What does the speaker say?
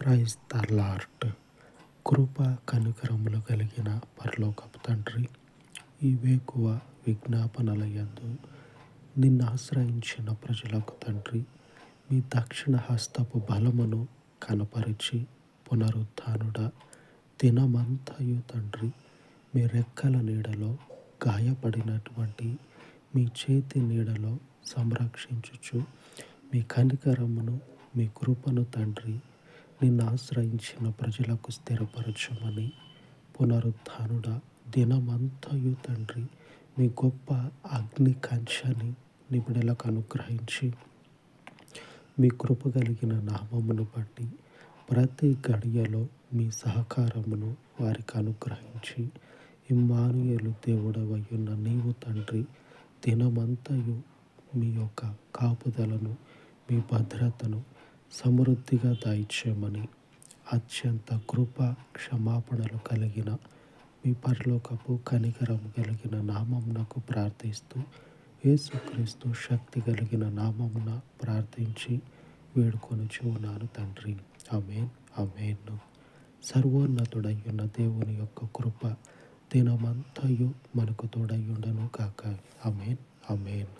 Praise the lord. కృప కనికరములు కలిగిన పరలోకపు తండ్రి, ఈ వేకువ విజ్ఞాపనల యందు నిన్ను ఆశ్రయించిన ప్రజలకు తండ్రి, మీ దక్షిణ హస్తపు బలమును కనపరిచి పునరుత్థానుడ దినమంతయు తండ్రి, మీ రెక్కల నీడలో గాయపడినటువంటి మీ చేతి నీడలో సంరక్షించుచు మీ కనికరమును మీ కృపను తండ్రి నిన్ను ఆశ్రయించిన ప్రజలకు స్థిరపరచమని, పునరుత్థానుడ దినమంతయు తండ్రి మీ గొప్ప అగ్ని కంచెని నిబిడలకు అనుగ్రహించి మీ కృప కలిగిన నామమును బట్టి ప్రతి గడియలో మీ సహకారమును వారికి అనుగ్రహించి, ఇమ్మానుయేలు దేవుడవై ఉన్న నీవు తండ్రి దినమంతయు మీ యొక్క కాపుదలను మీ భద్రతను సమృద్ధిగా దయచేయమని అత్యంత కృప క్షమాపణలు కలిగిన మీ పరలోకపు కనికరము కలిగిన నామమునకు ప్రార్థిస్తూ యేసుక్రీస్తు శక్తి కలిగిన నామమున ప్రార్థించి వేడుకొనుచు ఉన్నాను తండ్రి. ఆమేన్, ఆమేన్. సర్వోన్నతుడయ్యున్న దేవుని యొక్క కృప దినమంతయు మనకు తోడయ్యుండను కాక. ఆమేన్, ఆమేన్.